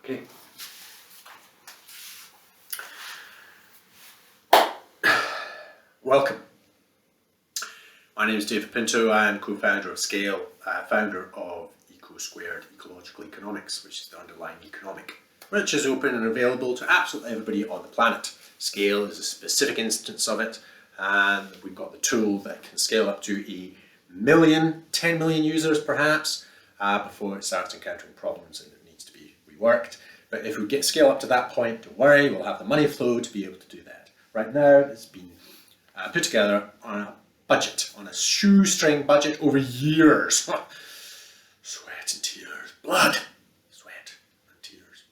Okay. Welcome. My name is David Pinto. I am co-founder of Sqale, founder of Sqared Ecological Economics, which is the underlying economic, which is open and available to absolutely everybody on the planet. Sqale is a specific instance of it, and we've got the tool that can scale up to 10 million users perhaps, before it starts encountering problems and it needs to be reworked. But if we scale up to that point, don't worry, we'll have the money flow to be able to do that. Right now, it's been put together on a budget, on a shoestring budget over years. Sweat and tears, blood, sweat and tears.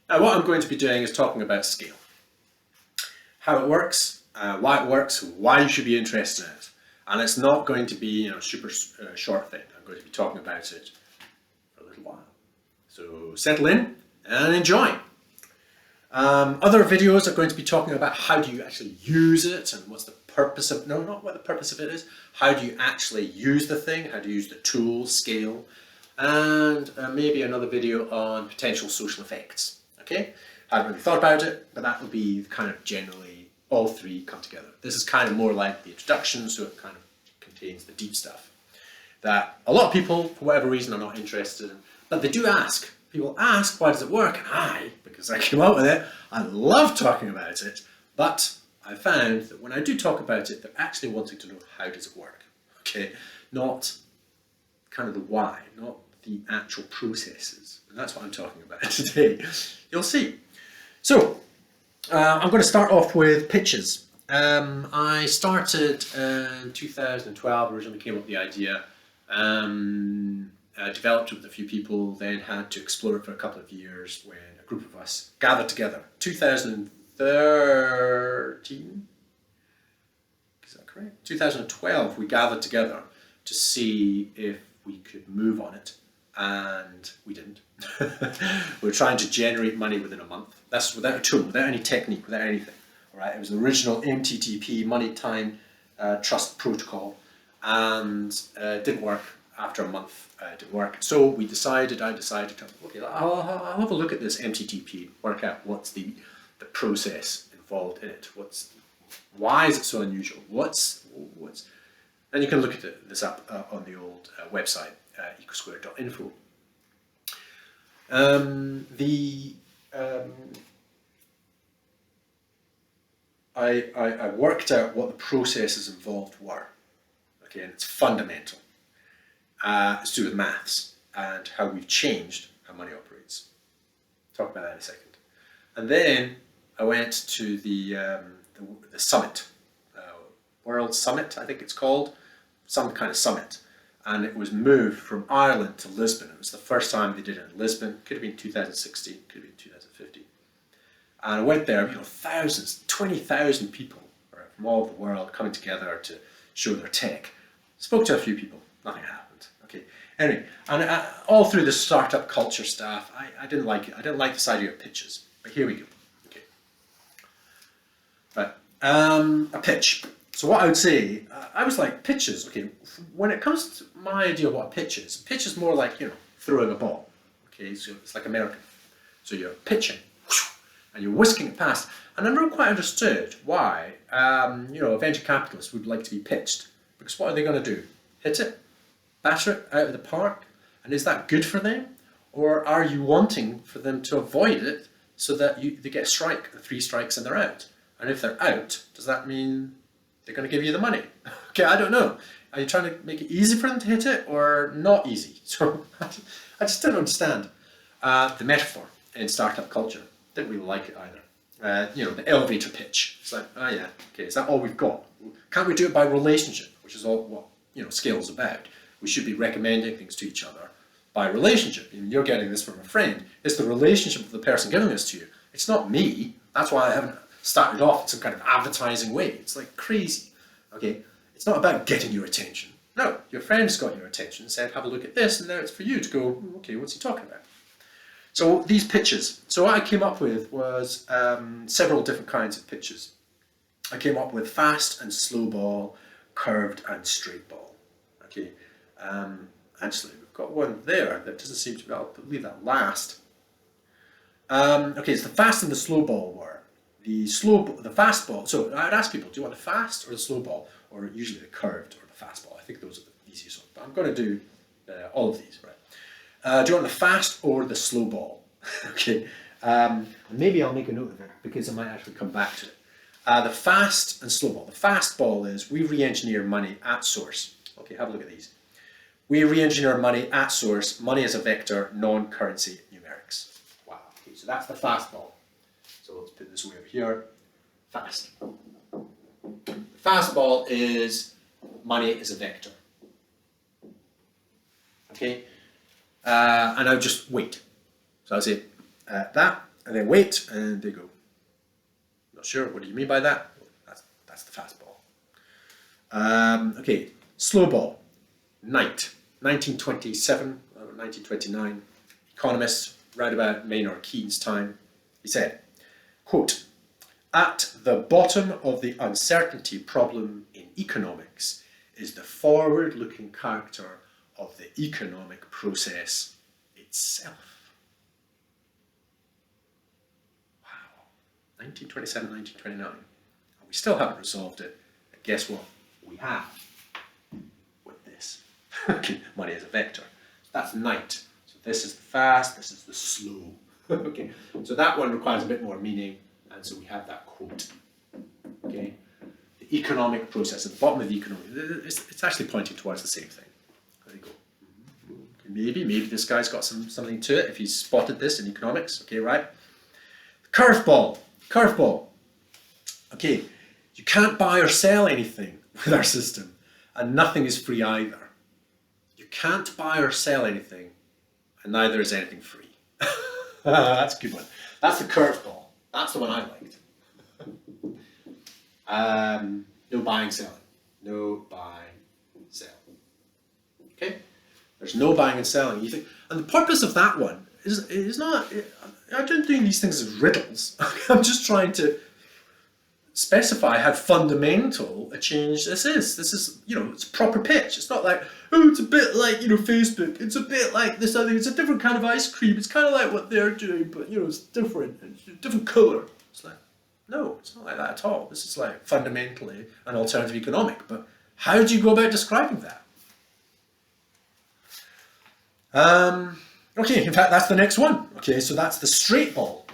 Now what I'm going to be doing is talking about Sqale. How it works, why you should be interested in it. And it's not going to be a super short thing. I'm going to be talking about it for a little while. So settle in and enjoy. Other videos are going to be talking about how do you actually use it and what's the purpose of, no, not what the purpose of it is, how do you actually use the thing, how do you use the tool, Sqale, and maybe another video on potential social effects, okay? I haven't really thought about it, but that will be kind of generally all three come together. This is kind of more like the introduction, so it kind of contains the deep stuff that a lot of people, for whatever reason, are not interested in, but they do ask. People ask, why does it work? And because I came up with it, I love talking about it, but I found that when I do talk about it, they're actually wanting to know how does it work, okay? Not kind of the why, not the actual processes. And that's what I'm talking about today. You'll see. So, I'm going to start off with pitches. I started in 2012, originally came up with the idea. Developed it with a few people, then had to explore it for a couple of years when a group of us gathered together. 2013, is that correct? 2012 we gathered together to see if we could move on it, and we didn't. We were trying to generate money within a month. That's without a tool, without any technique, without anything. All right, it was the original MTTP, Money Time Trust Protocol, and it didn't work. After a month, it didn't work. So I decided to, okay, I'll have a look at this MTTP, work out what's the process involved in it. Why is it so unusual? And you can look at this up on the old website, ecosquare.info. I worked out what the processes involved were. Okay, and it's fundamental. It's to do with maths and how we've changed how money operates. Talk about that in a second. And then I went to the summit, World Summit, I think it's called, some kind of summit. And it was moved from Ireland to Lisbon. It was the first time they did it in Lisbon. Could have been 2016, could have been 2015. And I went there, thousands, 20,000 people from all over the world coming together to show their tech. Spoke to a few people, nothing happened. Anyway, and all through the startup culture stuff, I didn't like it. I didn't like this idea of pitches, but here we go. Okay. Right, a pitch. So what I would say, I was like, pitches, okay, when it comes to my idea of what a pitch is more like, throwing a ball. Okay, so it's like American. So you're pitching, and you're whisking it past. And I never quite understood why, a venture capitalist would like to be pitched. Because what are they going to do? Hit it? Batter it out of the park? And is that good for them? Or are you wanting for them to avoid it so that they get a strike, 3 strikes and they're out? And if they're out, does that mean they're going to give you the money? Okay, I don't know. Are you trying to make it easy for them to hit it or not easy? So I just don't understand the metaphor in startup culture. Didn't really like it either. The elevator pitch. It's like, oh yeah, okay, is that all we've got? Can't we do it by relationship, which is all what Sqale is about? We should be recommending things to each other by relationship. You're getting this from a friend. It's the relationship of the person giving this to you. It's not me. That's why I haven't started off in some kind of advertising way. It's like crazy. Okay, it's not about getting your attention. No, your friend's got your attention, said, have a look at this, and now it's for you to go, okay, what's he talking about? So these pitches. So what I came up with was several different kinds of pitches. I came up with fast and slow ball, curved and straight ball. Okay. Actually, we've got one there that doesn't seem to be, I'll leave that last. Okay, it's the fast and the slow ball were. The fast ball. So I would ask people, do you want the fast or the slow ball, or usually the curved or the fast ball? I think those are the easiest ones. But I'm going to do all of these, right? Do you want the fast or the slow ball? Okay. Maybe I'll make a note of it because I might actually come back to it. The fast and slow ball. The fast ball is we re-engineer money at source. Okay, have a look at these. We re-engineer money at source. Money as a vector, non-currency numerics. Wow. Okay, so that's the fast ball. So let's put this way over here. Fast. The fast ball is money as a vector. Okay. And I'll just wait. So I'll say that, and then wait, and they go. Not sure. What do you mean by that? Well, that's the fast ball. Okay. Slow ball. Knight. 1927, 1929, economist, round about Maynard Keynes' time, he said, quote, "At the bottom of the uncertainty problem in economics is the forward-looking character of the economic process itself." Wow, 1927, 1929, and we still haven't resolved it, and guess what? We have. Okay, money as a vector. That's Knight. So this is the fast, this is the slow. Okay, so that one requires a bit more meaning, and so we have that quote. Okay, the economic process at the bottom of the economic. It's actually pointing towards the same thing. There you go. Maybe this guy's got something to it if he's spotted this in economics. Okay, right. Curveball. Curveball. Okay, you can't buy or sell anything with our system, and nothing is free either. Can't buy or sell anything, and neither is anything free. That's a good one. That's the curveball. That's the one I liked. No buying, selling. No buying, selling. Okay? There's no buying and selling. You think, and the purpose of that one is not. I'm not doing these things as riddles. I'm just trying to specify how fundamental a change this is. This is, it's a proper pitch. It's not like, oh, it's a bit like, Facebook. It's a bit like this other. It's a different kind of ice cream. It's kind of like what they're doing, but, it's different. It's a different colour. It's like, no, it's not like that at all. This is like fundamentally an alternative economic. But how do you go about describing that? Okay, in fact, that's the next one. Okay, so that's the straight ball.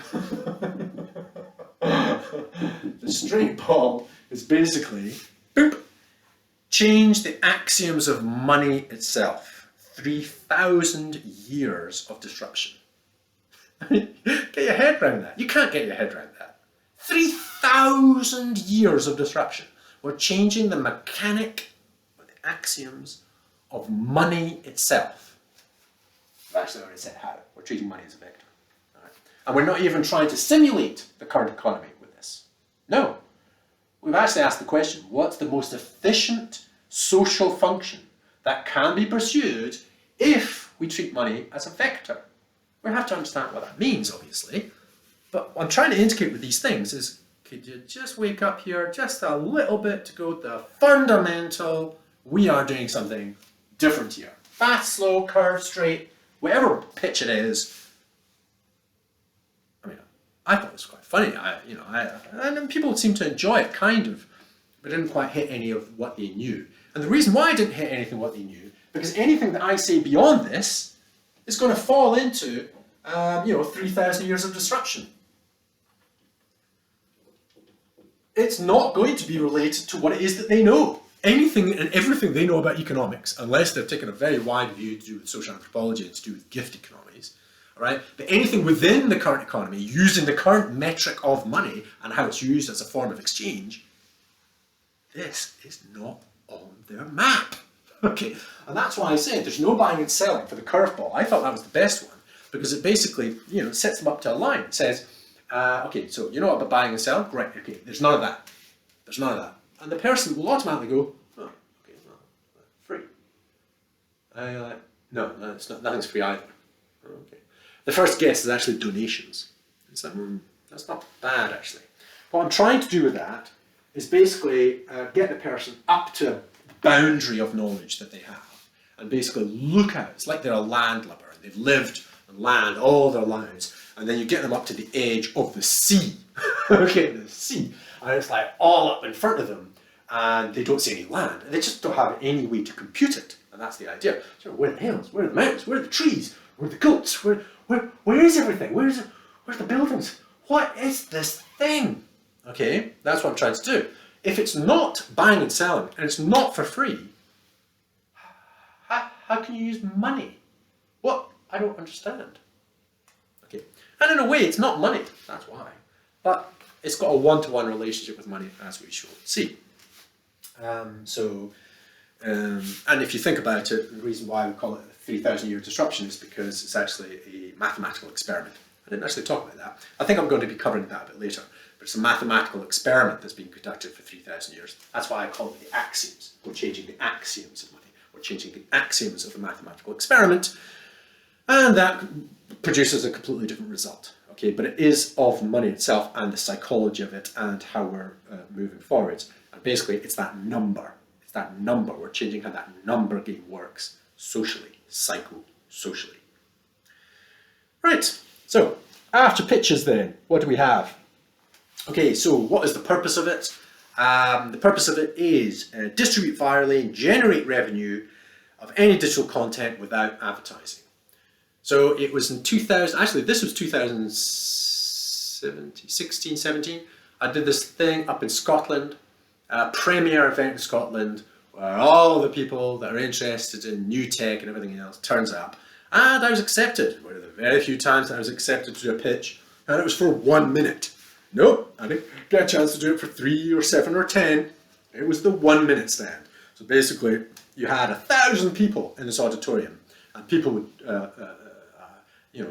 The straight ball is basically, boop, change the axioms of money itself. 3,000 years of disruption. Get your head around that. You can't get your head around that. 3,000 years of disruption. We're changing the mechanic, or the axioms of money itself. I've actually already said how. We're treating money as a vector. Right. And we're not even trying to simulate the current economy with this. No. We've actually asked the question, what's the most efficient social function that can be pursued if we treat money as a vector? We have to understand what that means, obviously. But what I'm trying to indicate with these things is, could you just wake up here just a little bit to go the fundamental, we are doing something different here. Fast, slow, curved, straight, whatever pitch it is. I mean, I thought it was quite funny. And people seem to enjoy it, kind of, but didn't quite hit any of what they knew. And the reason why I didn't hit anything what they knew, because anything that I say beyond this is going to fall into, 3,000 years of disruption. It's not going to be related to what it is that they know. Anything and everything they know about economics, unless they've taken a very wide view to do with social anthropology and to do with gift economies, all right? But anything within the current economy, using the current metric of money and how it's used as a form of exchange, this is not on their map. Okay, and that's why I said there's no buying and selling for the curveball. I thought that was the best one because it basically, sets them up to a line. It says, okay, so you know about buying and selling? Right, okay, there's none of that. There's none of that. And the person will automatically go, oh, okay, well, free. No, it's not, nothing's free either. Okay. The first guess is actually donations. It's like, that's not bad, actually. What I'm trying to do with that is basically get the person up to a boundary of knowledge that they have and basically look at it. It's like they're a landlubber. They've lived and land all their lines, and then you get them up to the edge of the sea, okay, the sea, and it's like all up in front of them, and they don't see any land, and they just don't have any way to compute it, and that's the idea. So where are the hills? Where are the mountains? Where are the trees? Where are the goats? Where is everything? Where's the buildings? What is this thing? Okay, that's what I'm trying to do. If it's not buying and selling, and it's not for free, how can you use money? What? I don't understand. Okay, and in a way, it's not money. That's why. But it's got a one-to-one relationship with money, as we shall see. And if you think about it, the reason why we call it a 3,000-year disruption is because it's actually a mathematical experiment. I didn't actually talk about that. I think I'm going to be covering that a bit later. But it's a mathematical experiment that's been conducted for 3,000 years. That's why I call it the axioms. We're changing the axioms of money. We're changing the axioms of a mathematical experiment. And that produces a completely different result. Okay, but it is of money itself and the psychology of it and how we're moving forwards. And basically, it's that number. It's that number. We're changing how that number game works socially, psycho-socially. Right, so after pitches then, what do we have? Okay, so what is the purpose of it? The purpose of it is distribute virally and generate revenue of any digital content without advertising. So it was in 2000, actually this was 2016, 17. I did this thing up in Scotland, a premier event in Scotland, where all the people that are interested in new tech and everything else turns up. And I was accepted, one of the very few times that I was accepted to do a pitch, and it was for 1 minute. Nope, I didn't get a chance to do it for 3 or 7 or 10. It was the 1 minute stand. So basically, you had 1,000 people in this auditorium, and people would,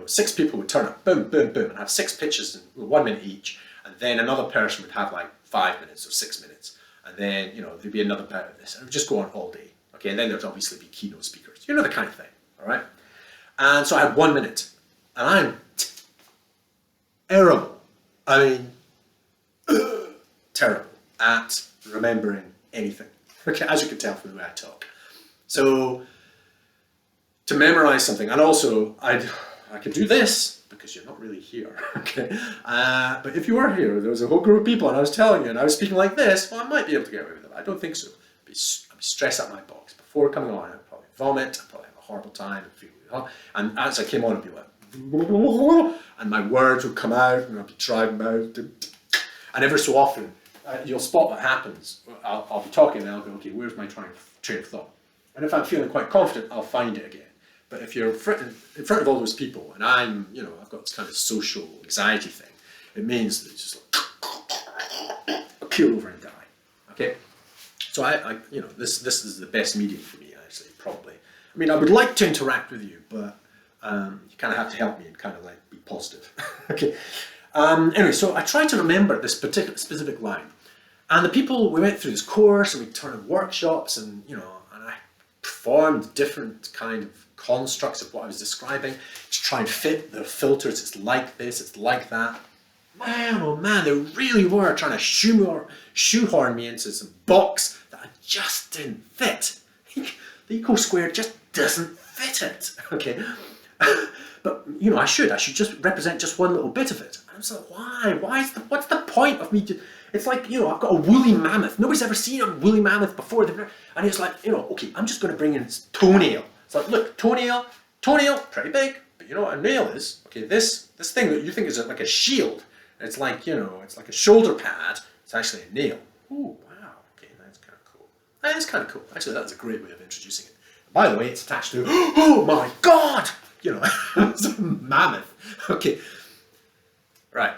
6 people would turn up, boom, boom, boom, and have 6 pitches in 1 minute each, and then another person would have like 5 minutes or 6 minutes, and then there'd be another bout of this, and it would just go on all day. Okay, and then there'd obviously be keynote speakers. You know the kind of thing, all right? And so I had 1 minute, and I'm terrible. I mean, terrible at remembering anything. Okay, as you can tell from the way I talk. So to memorize something, and also I could do this because you're not really here. Okay, but if you were here, there was a whole group of people, and I was telling you, and I was speaking like this. Well, I might be able to get away with it. I don't think so. I'd be stressed out my box before coming on. I'd probably vomit. I'd probably have a horrible time. And as I came on, I'd be like, and my words would come out, and I'd be trying them out. And every so often, you'll spot what happens. I'll be talking, and I'll go, okay, where's my train of thought? And if I'm feeling quite confident, I'll find it again. But if you're in front of all those people, and I've got this kind of social anxiety thing, it means that it's just like, I'll keel over and die. Okay? So this is the best medium for me, actually, probably. I mean, I would like to interact with you, but you kind of have to help me and kind of like be positive. Okay. Anyway, so I tried to remember this particular specific line, and the people, we went through this course, and we turned workshops, and and I performed different kind of constructs of what I was describing to try and fit the filters. It's like this, it's like that. Man, oh man, they really were trying to shoehorn me into some box that I just didn't fit. The eco squared just doesn't fit it. Okay. But I should just represent just one little bit of it. And I was like, why? What's the point of me it's like, I've got a woolly mammoth. Nobody's ever seen a woolly mammoth before. And it's like, okay, I'm just going to bring in its toenail. It's like, look, toenail, pretty big. But you know what a nail is? Okay, this thing that you think is like a shield. It's like, it's like a shoulder pad. It's actually a nail. Oh, wow. Okay, that's kind of cool. That is kind of cool. Actually, that's a great way of introducing it. By the way, it's attached to, oh my God! It's a mammoth. Okay. Right.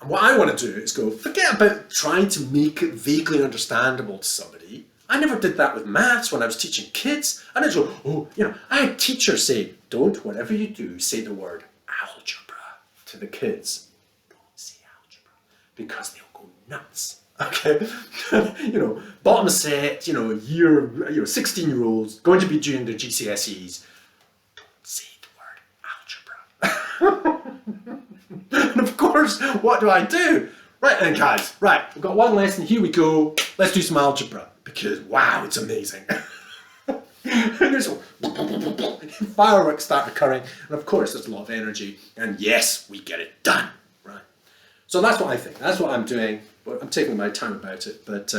And what I want to do is go, forget about trying to make it vaguely understandable to somebody. I never did that with maths when I was teaching kids. I just go, I had teachers say, don't, whatever you do, say the word algebra to the kids. Don't say algebra, because they'll go nuts. Okay, bottom set, year, 16-year-olds going to be doing their GCSEs. Don't say the word algebra. And of course, what do? Right then, guys, right, we've got one lesson, here we go. Let's do some algebra, because wow, it's amazing. and there's fireworks start occurring, and of course there's a lot of energy, and yes, we get it done, right? So that's what I think. That's what I'm doing. I'm taking my time about it, but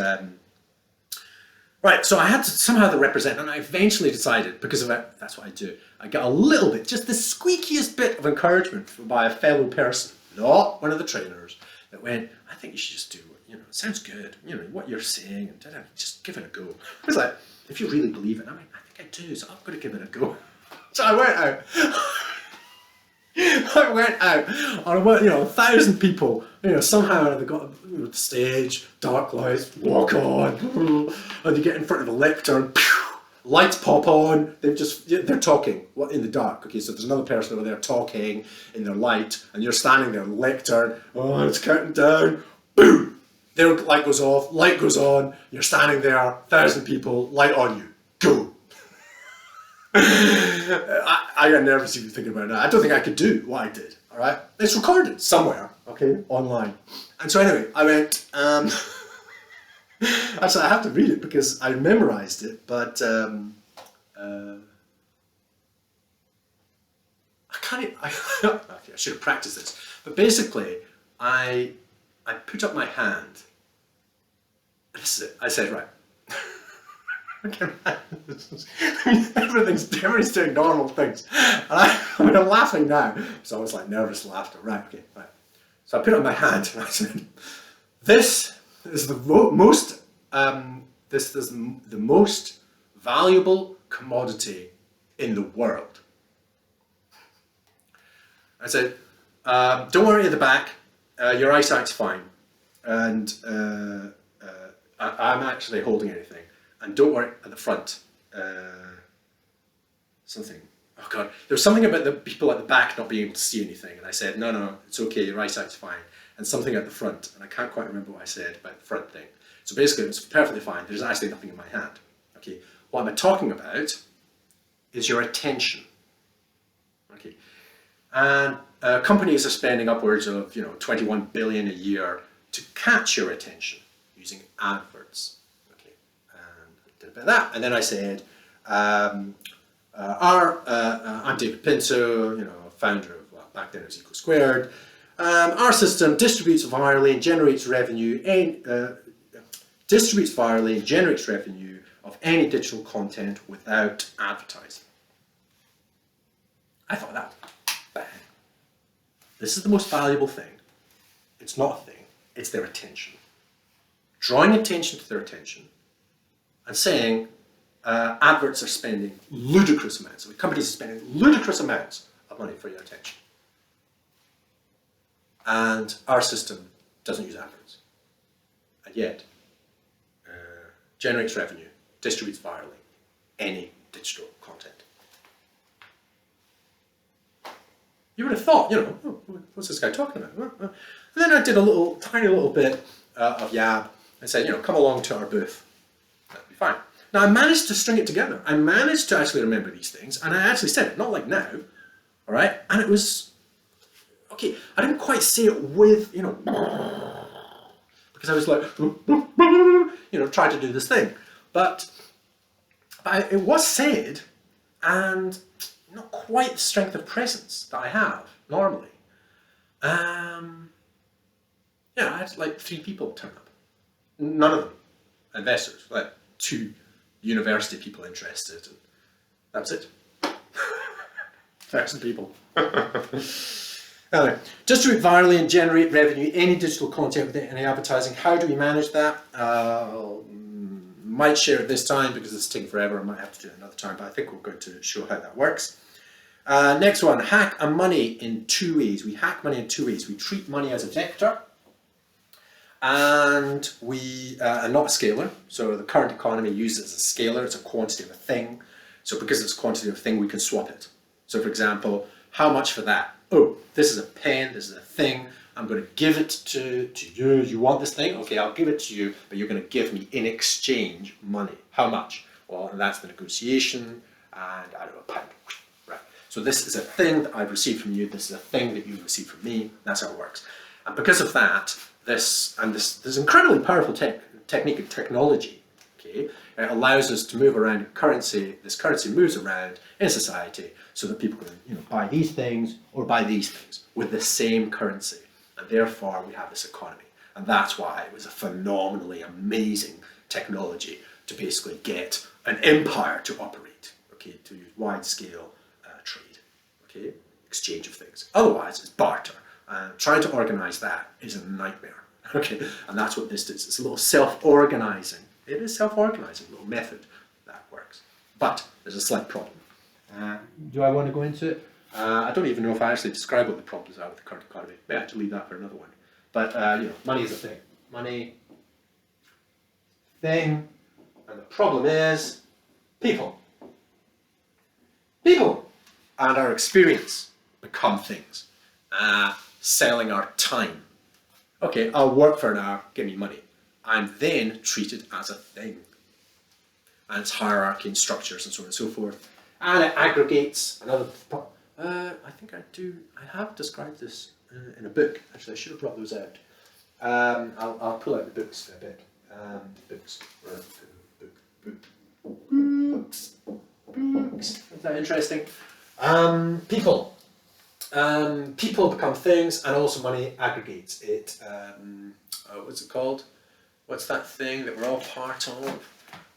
right. So I had to somehow represent, and I eventually decided, because of it, that's what I do. I get a little bit, just the squeakiest bit of encouragement by a fellow person, not one of the trainers, that went, I think you should just do it. You know, it sounds good. You know what you're saying, and just give it a go. I was like, if you really believe it, I mean, I think I do, so I'm going to give it a go. So I went out. I went out on 1,000 people. You know, somehow they got the stage, dark lights, walk on, and you get in front of a lectern. Lights pop on. They're talking in the dark. Okay, so there's another person over there talking in their light, and you're standing there, lectern. Oh, it's counting down. Boom. Their light goes off, light goes on, you're standing there, 1,000 people, light on you, go. I got nervous even thinking about that. I don't think I could do what I did, all right? It's recorded somewhere, okay, online. And so anyway, I went, actually I have to read it because I memorized it, but I should have practiced this. But basically, I put up my hand. This is it. I said, right. Everybody's doing normal things. And I'm laughing now. So I was like nervous laughter. Right, okay, right. So I put up my hand and I said, this is the most valuable commodity in the world. I said, don't worry at the back. Your eyesight's fine, and I'm actually holding anything. And don't worry at the front. Something. Oh God, there was something about the people at the back not being able to see anything, and I said, no, it's okay. Your eyesight's fine. And something at the front, and I can't quite remember what I said about the front thing. So basically, it was perfectly fine. There's actually nothing in my hand. Okay, what I'm talking about is your attention. Okay, and companies are spending upwards of 21 billion a year to catch your attention using adverts. Okay, and I did a bit of that, and then I said, I'm David Pinto, founder of back then it was Sqale. Our system distributes virally and generates revenue. Of any digital content without advertising. I thought that. Bang. This is the most valuable thing. It's not a thing, it's their attention. Drawing attention to their attention and saying adverts are spending ludicrous amounts, companies are spending ludicrous amounts of money for your attention. And our system doesn't use adverts. And yet, generates revenue, distributes virally any digital content. You would have thought, what's this guy talking about? And then I did a tiny little bit of yab and said, come along to our booth. That'd be fine. Now I managed to string it together. I managed to actually remember these things, and I actually said it, not like now, all right? And it was, okay, I didn't quite say it with, because I was like, trying to do this thing. But it was said, and not quite the strength of presence that I have normally. I had like 3 people turn up. None of them investors, like 2 university people interested. And that was it. 1,000 people. Anyway, distribute virally and generate revenue, any digital content without any advertising. How do we manage that? Might share it this time because it's taking forever. I might have to do it another time, but I think we're going to show how that works. Next one, hack money in 2 ways. We hack money in 2 ways. We treat money as a vector, and we are not a scalar. So the current economy uses it as a scalar. It's a quantity of a thing. So because it's a quantity of a thing, we can swap it. So for example, how much for that? Oh, this is a pen, this is a thing. I'm going to give it to you. You want this thing? Okay, I'll give it to you, but you're going to give me in exchange money. How much? Well, and that's the negotiation, and I don't know, £1. Right. So this is a thing that I've received from you. This is a thing that you've received from me. That's how it works. And because of that, this incredibly powerful technique and technology, Okay, it allows us to move around currency. This currency moves around in society so that people can, buy these things or buy these things with the same currency, and therefore we have this economy. And that's why it was a phenomenally amazing technology to basically get an empire to operate. Okay, to use wide-scale trade. Okay, exchange of things. Otherwise, it's barter, and trying to organize that is a nightmare. Okay, and that's what this does. It's a little self-organizing. It is self-organizing little method that works. But there's a slight problem. Do I want to go into it? I don't even know if I actually describe what the problems are with the current economy. Maybe I have to leave that for another one. But money is a thing. Money, thing, and the problem is people. People and our experience become things. Selling our time. Okay, I'll work for an hour, give me money. I'm then treated as a thing. And it's hierarchy and structures and so on and so forth. And it aggregates another. I think I have described this in a book. Actually, I should have brought those out. I'll pull out the books a bit. Books. Is that interesting? People. People become things, and also money aggregates it. What's it called? What's that thing that we're all part of?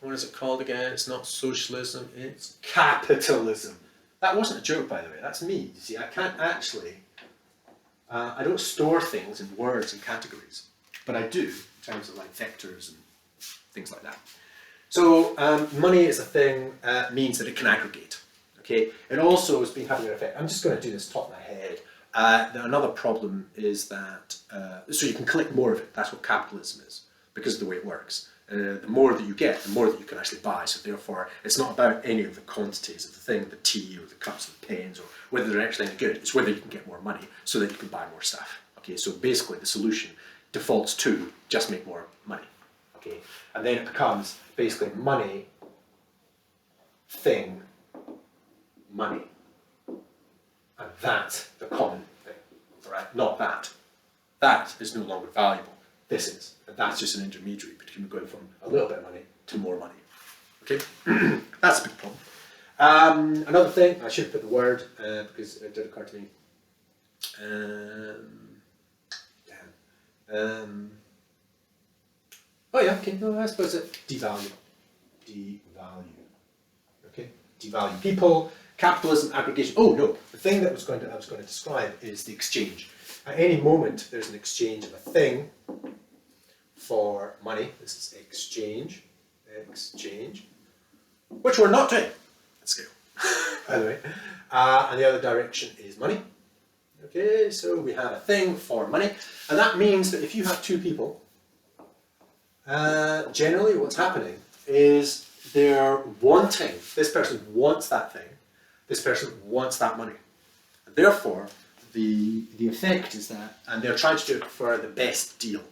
What is it called again? It's not socialism, it's capitalism. That wasn't a joke, by the way. That's me. You see, I can't actually. I don't store things in words and categories, but I do in terms of like vectors and things like that. So money is a thing means that it can aggregate. Okay, it also has been having an effect. I'm just going to do this top of my head. Another problem is that so you can collect more of it. That's what capitalism is because of the way it works. The more that you get, the more that you can actually buy. So therefore, it's not about any of the quantities of the thing, the tea or the cups or the pens, or whether they're actually any good. It's whether you can get more money so that you can buy more stuff. Okay, so basically the solution defaults to just make more money. Okay, and then it becomes basically money, thing, money. And that's the common thing, all right? Not that. That is no longer valuable. This is. And that's just an intermediary between going from a little bit of money to more money. Okay? That's a big problem. Another thing, I should have put the word because it did occur to me. Oh yeah, okay, no, I suppose it. Devalue. Okay? Devalue people. Capitalism, aggregation. Oh no, the thing that I was going to describe is the exchange. At any moment, there's an exchange of a thing for money. This is exchange, which we're not doing at Sqale, by the way. And the other direction is money. Okay, so we have a thing for money, and that means that if you have two people, generally what's happening is they're wanting. This person wants that thing. This person wants that money. And therefore, the effect is that, and they're trying to do it for the best deal.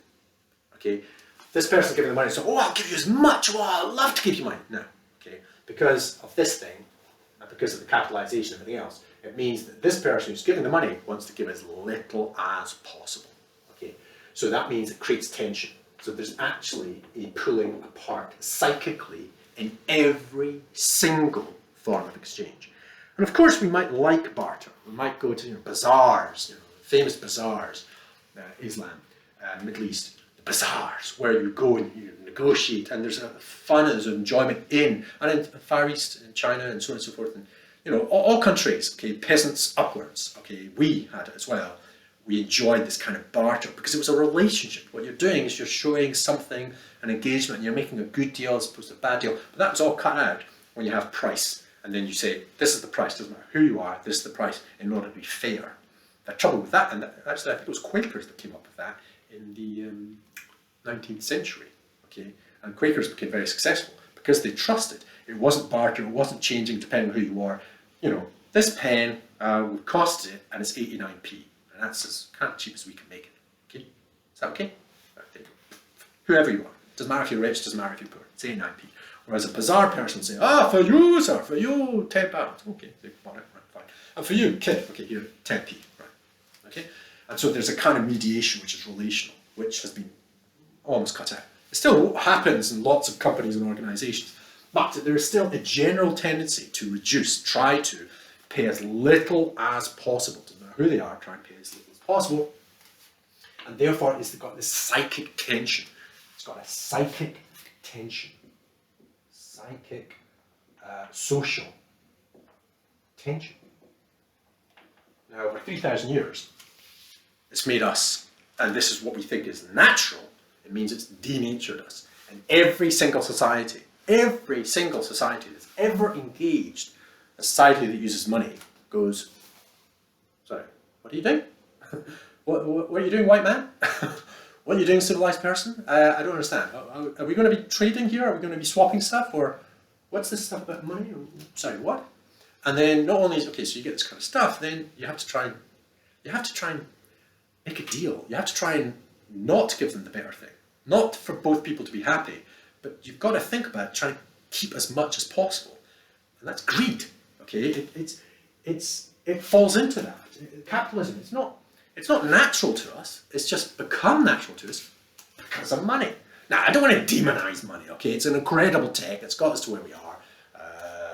Okay, this person's giving the money, so, oh, I'll give you as much, oh, I'd love to give you money. No, okay, because of this thing, and because of the capitalization and everything else, it means that this person who's giving the money wants to give as little as possible. Okay, so that means it creates tension. So there's actually a pulling apart psychically in every single form of exchange. And of course, we might like barter. We might go to bazaars, famous bazaars, Islam, Middle East, the bazaars where you go and you negotiate, and there's a fun and there's an enjoyment in, and in the Far East, in China, and so on and so forth, and all countries. Okay, peasants upwards. Okay, we had it as well. We enjoyed this kind of barter because it was a relationship. What you're doing is you're showing something, an engagement, and you're making a good deal as opposed to a bad deal. But that was all cut out when you have price. And then you say, this is the price, doesn't matter who you are, this is the price in order to be fair. The trouble with that, and actually I think it was Quakers that came up with that in the 19th century. Okay, and Quakers became very successful because they trusted. It wasn't barter, it wasn't changing depending on who you are. This pen would cost it, and it's 89p. And that's as kind of cheap as we can make it. Okay, is that okay? Right, whoever you are, doesn't matter if you're rich, doesn't matter if you're poor, it's 89p. Whereas a bazaar person would say, for you, sir, for you, £10. Okay, they bought it, right, fine. And for you, kid, okay, here, 10p, right, okay? And so there's a kind of mediation which is relational, which has been almost cut out. It still happens in lots of companies and organizations, but there is still a general tendency to reduce, try to pay as little as possible. Doesn't matter who they are, try and pay as little as possible. And therefore, it's got this psychic tension. It's got a psychic tension. Psychic, social tension. Now, over 3,000 years, it's made us, and this is what we think is natural, it means it's denatured us. And every single society that's ever engaged, a society that uses money, goes, sorry, what are you doing? what are you doing, white man? What are you doing, civilized person? I don't understand. Are we going to be trading here? Are we going to be swapping stuff? Or what's this stuff about money? Sorry, what? And then not only, okay, so you get this kind of stuff, then you have to try and make a deal. You have to try and not give them the better thing. Not for both people to be happy, but you've got to think about trying to keep as much as possible. And that's greed, okay? It falls into that. Capitalism, it's not natural to us, it's just become natural to us because of money. Now, I don't want to demonize money, okay? It's an incredible tech, it's got us to where we are,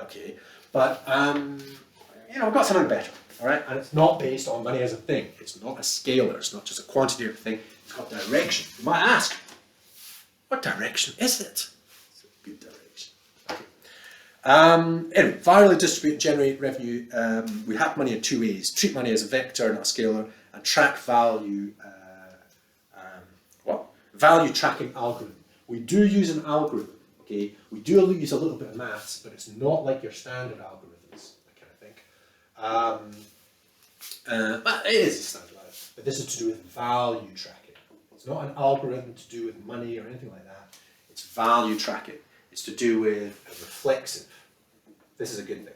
okay? But, we've got something better, all right? And it's not based on money as a thing. It's not a scalar, it's not just a quantitative thing, it's got direction. You might ask, what direction is it? It's a good direction. Okay. Anyway, virally distribute and generate revenue. We have money in two ways. Treat money as a vector, not a scalar, and track value, value tracking algorithm. We do use an algorithm, okay? We do use a little bit of maths, but it's not like your standard algorithms, I kind of think. But it is a standard algorithm. But this is to do with value tracking. It's not an algorithm to do with money or anything like that. It's value tracking. It's to do with a reflexive. This is a good thing.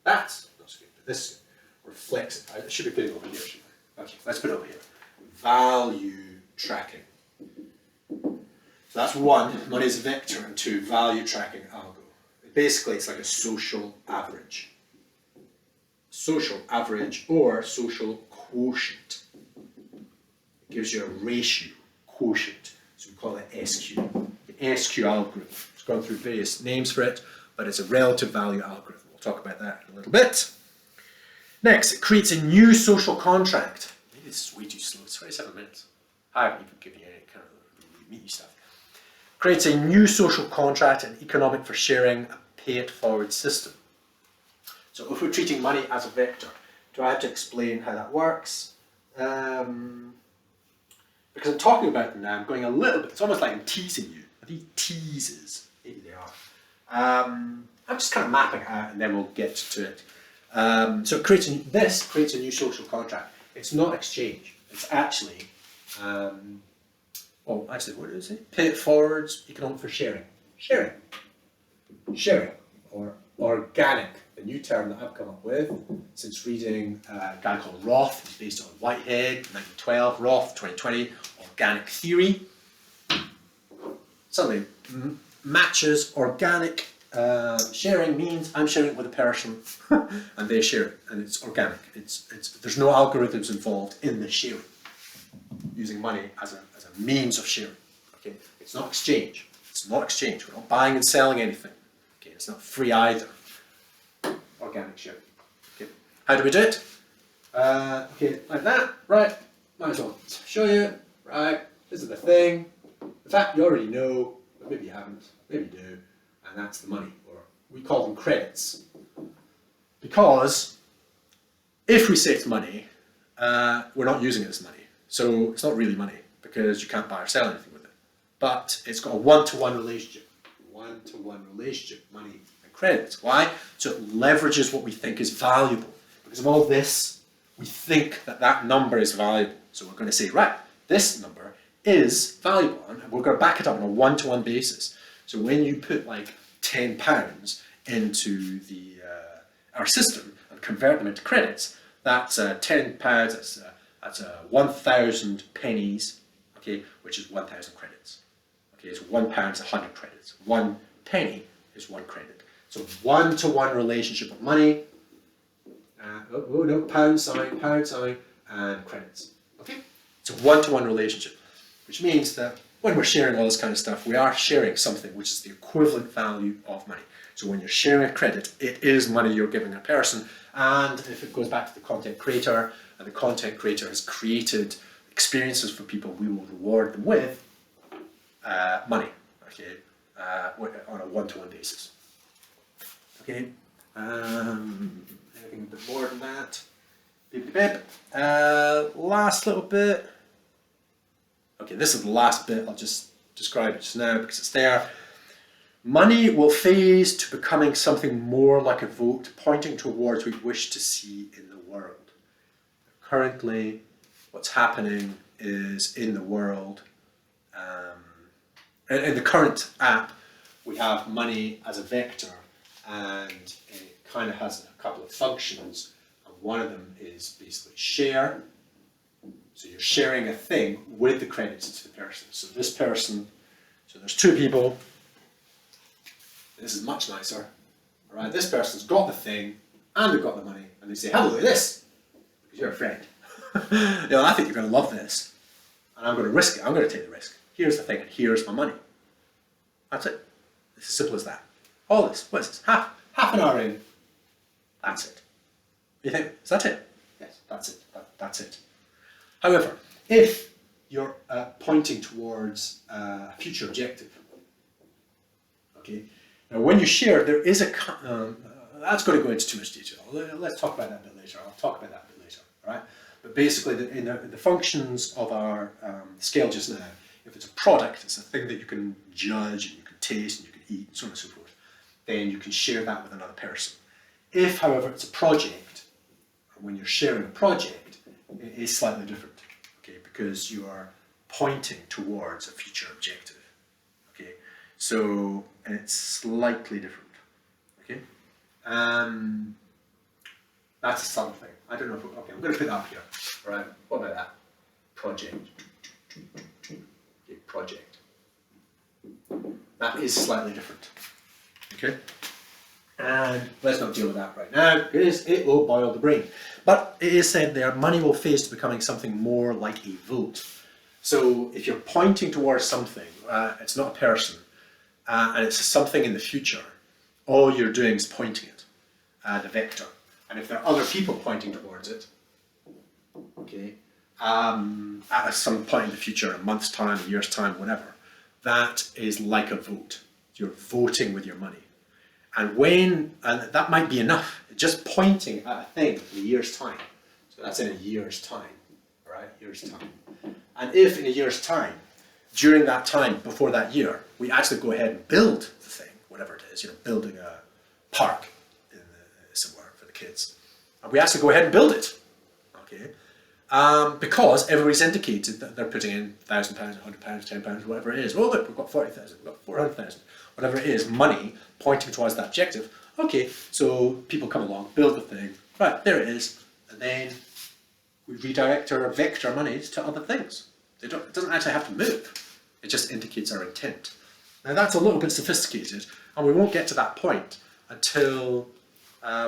That's not so good, but this is reflexive. I should be putting it over here, shouldn't I? Okay, let's put it over here. Value tracking. So that's one, money is a vector, and two, value tracking algo. Basically, it's like a social average. Social average or social quotient. It gives you a ratio, quotient. So we call it SQ. The SQ algorithm. It's gone through various names for it, but it's a relative value algorithm. We'll talk about that in a little bit. Next, it creates a new social contract. Maybe this is way too slow. It's 27 minutes. I haven't even given you any kind of meaty stuff. Creates a new social contract and economic for sharing a pay-it-forward system. So if we're treating money as a vector, do I have to explain how that works? Because I'm talking about them now, I'm going a little bit, it's almost like I'm teasing you. Are these teases? Maybe they are. I'm just kind of mapping it out and then we'll get to it. So this creates a new social contract. It's not exchange. It's actually, what does it say? Pay it forwards, economic for sharing. Sharing, or organic, a new term that I've come up with since reading a guy called Roth, who's based on Whitehead, 1912, Roth, 2020, organic theory. Something matches organic. Sharing means I'm sharing it with a person and they share it, and it's organic. There's no algorithms involved in the sharing. Using money as a means of sharing. Okay, it's not exchange. It's not exchange. We're not buying and selling anything. Okay, it's not free either. Organic sharing. Okay, how do we do it? Okay, like that. Right. Might as well show you. Right. This is the thing. In fact, you already know, but maybe you haven't. Maybe you do. And that's the money, or we call them credits. Because if we say it's money, we're not using it as money. So it's not really money because you can't buy or sell anything with it. But it's got a one-to-one relationship. One-to-one relationship, money and credits. Why? So it leverages what we think is valuable. Because of all this, we think that that number is valuable. So we're going to say, right, this number is valuable. And we're going to back it up on a one-to-one basis. So when you put like £10 into our system and convert them into credits, that's £10, that's 1,000 pennies, okay, which is 1,000 credits. Okay, so £1 is 100 credits. 1 penny is 1 credit. So one-to-one relationship of money, pound sign, and credits. Okay, it's a one-to-one relationship, which means that when we're sharing all this kind of stuff, we are sharing something which is the equivalent value of money. So when you're sharing a credit, it is money you're giving a person. And if it goes back to the content creator, and the content creator has created experiences for people, we will reward them with money, okay, on a one-to-one basis. Okay, anything a bit more than that? Last little bit. Okay, this is the last bit. I'll just describe it just now because it's there. Money will phase to becoming something more like a vote, pointing towards what we wish to see in the world. Currently, what's happening is in the world, in the current app, we have money as a vector, and it kind of has a couple of functions, and one of them is basically share. So you're sharing a thing with the credits to the person. So this person, so there's two people. This is much nicer. All right, this person's got the thing and they've got the money, and they say, "Have a look at this, because you're a friend. You know, I think you're going to love this, and I'm going to risk it. I'm going to take the risk. Here's the thing, and here's my money." That's it. It's as simple as that. All this. What is this? Half an hour in. That's it. You think, is that it? Yes, that's it. That's it. However, if you're pointing towards a future objective, okay. Now, when you share, there is a that's going to go into too much detail. Let's talk about that a bit later. I'll talk about that a bit later. All right. But basically, in the functions of our Sqale just now, if it's a product, it's a thing that you can judge, and you can taste, and you can eat, and so on and so forth, then you can share that with another person. If, however, it's a project, when you're sharing a project, it is slightly different, okay, because you are pointing towards a future objective, okay, so, and it's slightly different, okay, that's a subtle thing. I don't know if, okay, I'm going to put that up here, all right, what about that? Project, okay, project, that is slightly different, okay. And let's not deal with that right now because it will boil the brain. But it is said there, money will phase to becoming something more like a vote. So if you're pointing towards something, it's not a person, and it's something in the future, all you're doing is pointing it, the vector. And if there are other people pointing towards it, okay, at some point in the future, a month's time, a year's time, whatever, that is like a vote. You're voting with your money. And that might be enough, just pointing at a thing in a year's time. So that's in a year's time, right? Year's time. And if in a year's time, during that time, before that year, we actually go ahead and build the thing, whatever it is, you know, building a park somewhere for the kids. And we actually go ahead and build it, okay? Because everybody's indicated that they're putting in £1,000, £100, £10, whatever it is. Oh, look, we've got 40,000, we've got 400,000. Whatever it is, money pointing towards that objective. Okay, so people come along, build the thing, right, there it is, and then we redirect our vector monies to other things. It doesn't actually have to move, it just indicates our intent. Now that's a little bit sophisticated, and we won't get to that point until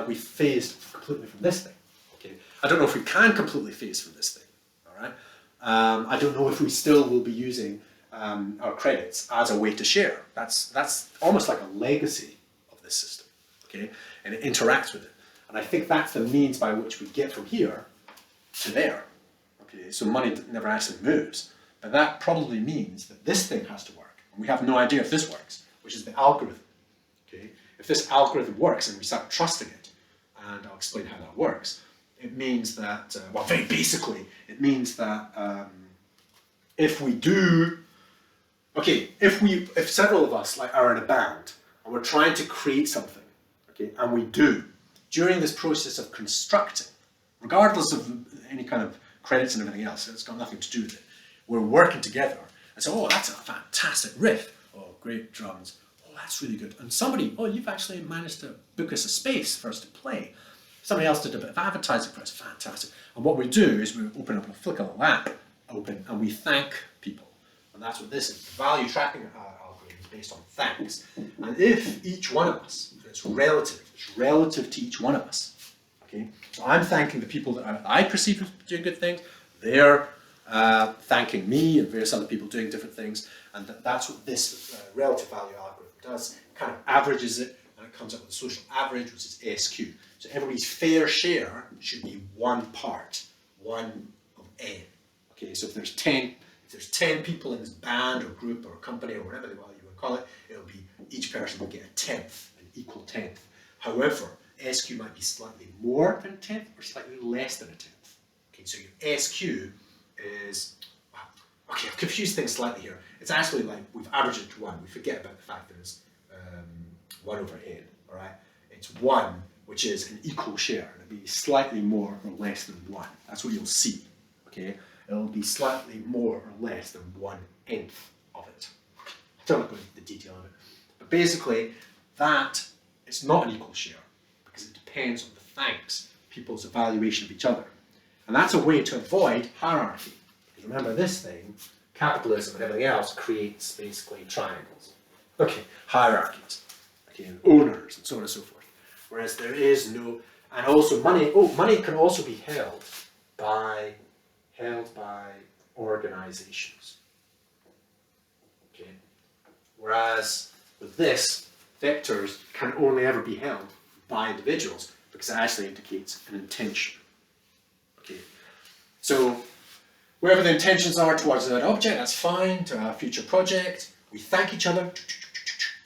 we phase completely from this thing. Okay, I don't know if we can completely phase from this thing, all right? I don't know if we still will be using our credits as a way to share. That's almost like a legacy of this system, okay? And it interacts with it. And I think that's the means by which we get from here to there, okay? So money never actually moves, but that probably means that this thing has to work. And we have no idea if this works, which is the algorithm, okay? If this algorithm works and we start trusting it, and I'll explain how that works, it means that, well, very basically, it means that if we do, okay, if several of us like are in a band and we're trying to create something, okay, and we do, during this process of constructing, regardless of any kind of credits and everything else, it's got nothing to do with it, we're working together and say, oh, that's a fantastic riff, oh, great drums, oh, that's really good, and somebody, oh, you've actually managed to book us a space for us to play. Somebody else did a bit of advertising for us, fantastic. And what we do is we open up a Flickr little app, open, and we thank people. And that's what this is. The value tracking algorithm is based on thanks. And if each one of us, it's relative to each one of us. Okay? So I'm thanking the people that I perceive as doing good things. They're thanking me and various other people doing different things. And that's what this relative value algorithm does. It kind of averages it, and it comes up with a social average, which is SQ. So everybody's fair share should be 1 part, 1 of n. Okay, so if there's 10 people in this band or group or company or whatever you want to call it, it'll be each person will get a tenth, an equal tenth. However, SQ might be slightly more than a tenth or slightly less than a tenth. Okay, so your SQ is, okay, I've confused things slightly here. It's actually like we've averaged it to 1. We forget about the fact that it's 1 over n, all right? It's 1, which is an equal share. It'll be slightly more or less than 1. That's what you'll see, okay? It'll be slightly more or less than 1/n of it. I don't go into the detail of it. But basically, that is not an equal share because it depends on the thanks, people's evaluation of each other. And that's a way to avoid hierarchy. Because remember this thing, capitalism and everything else creates basically triangles. Okay, hierarchies. Okay, and owners and so on and so forth. Whereas there is no, and also money, money can also be held by organizations. Okay. Whereas with this, vectors can only ever be held by individuals because it actually indicates an intention. Okay. So wherever the intentions are towards that object, that's fine, to a future project. We thank each other.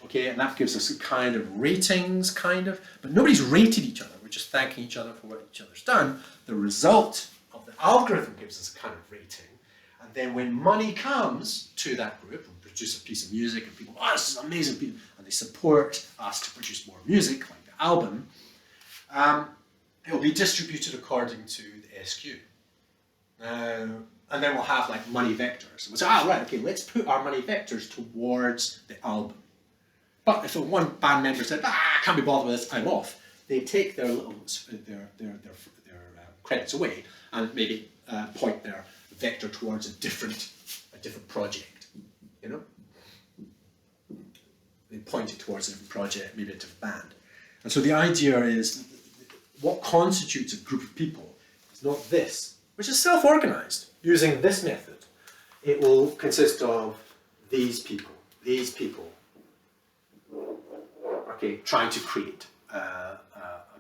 Okay, and that gives us a kind of ratings, but nobody's rated each other. We're just thanking each other for what each other's done. The result of the algorithm gives us a kind of rating. And then when money comes to that group, we produce a piece of music and people, oh, this is amazing, and they support us to produce more music, like the album, it'll be distributed according to the SQ. And then we'll have like money vectors. We'll say, right, okay, let's put our money vectors towards the album. But if one band member said, I can't be bothered with this, I'm off, they take their little credits away and maybe point their vector towards a different project. You know, they point it towards a different project, maybe a different band. And so the idea is, what constitutes a group of people is not this, which is self-organized using this method. It will consist of these people, okay, trying to create a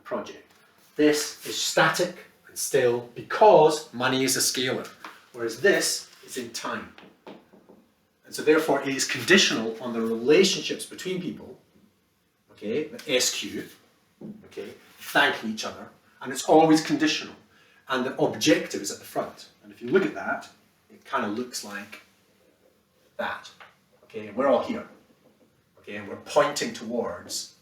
project. This is static and still because money is a scalar, whereas this is in time. And so therefore it is conditional on the relationships between people, okay, the SQ, okay, thanking each other, and it's always conditional. And the objective is at the front. And if you look at that, it kind of looks like that, okay, and we're all here. Okay, and we're pointing towards,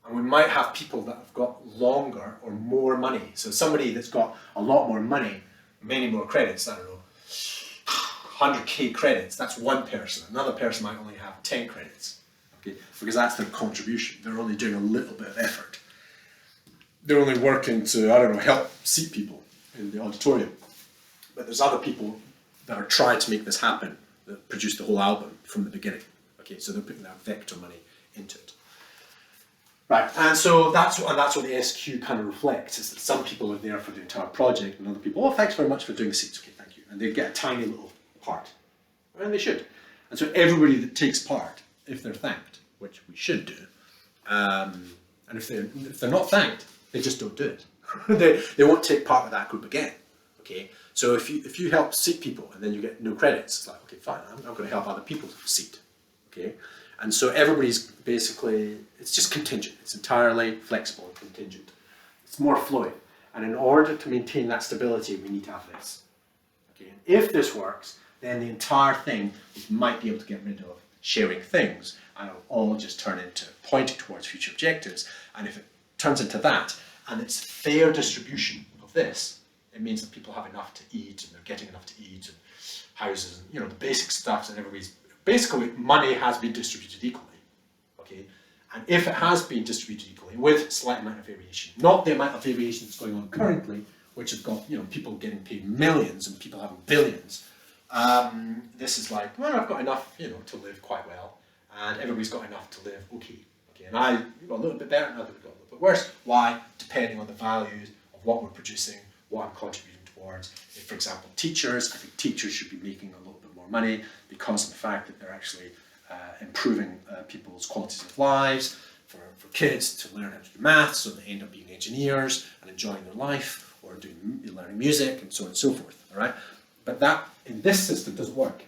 and we might have people that have got longer or more money. So somebody that's got a lot more money, many more credits, I don't know, 100k credits, that's one person. Another person might only have 10 credits, okay, because that's their contribution. They're only doing a little bit of effort. They're only working to, I don't know, help seat people in the auditorium. But there's other people that are trying to make this happen, that produce the whole album from the beginning. Okay, so they're putting that vector money into it. Right, and so that's what the SQ kind of reflects, is that some people are there for the entire project and other people, oh, thanks very much for doing the seats, okay, thank you. And they get a tiny little part, and they should. And so everybody that takes part, if they're thanked, which we should do, and if they're not thanked, they just don't do it. they won't take part with that group again, okay? So if you help seat people and then you get no credits, it's like, okay, fine, I'm going to help other people seat. Okay, and so everybody's basically, it's just contingent. It's entirely flexible and contingent. It's more fluid. And in order to maintain that stability, we need to have this. Okay, and if this works, then the entire thing, we might be able to get rid of sharing things, and it'll all just turn into pointing towards future objectives. And if it turns into that, and it's fair distribution of this, it means that people have enough to eat, and they're getting enough to eat, and houses, and, you know, the basic stuff, and everybody's, basically, money has been distributed equally, okay? And if it has been distributed equally, with a slight amount of variation, not the amount of variation that's going on currently, which have got, you know, people getting paid millions and people having billions, this is like, well, I've got enough, you know, to live quite well, and everybody's got enough to live okay, and I got a little bit better, and others got a little bit worse. Why? Depending on the values of what we're producing, what I'm contributing towards. words, if, for example, teachers, I think teachers should be making a little bit more money because of the fact that they're actually improving people's qualities of lives, for kids to learn how to do maths, so they end up being engineers and enjoying their life, or learning music and so on and so forth, all right? But that, in this system, doesn't work,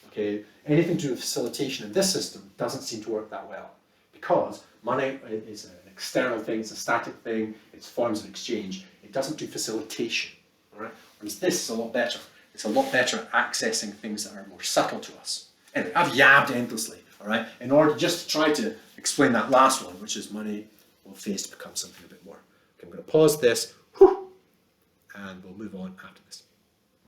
okay? Anything to do with facilitation in this system doesn't seem to work that well, because money is an external thing, it's a static thing, it's forms of exchange. It doesn't do facilitation, all right? Whereas this is a lot better. It's a lot better at accessing things that are more subtle to us. Anyway, I've yabbed endlessly, all right, in order just to try to explain that last one, which is money will face to become something a bit more. Okay, I'm going to pause this, and we'll move on after this.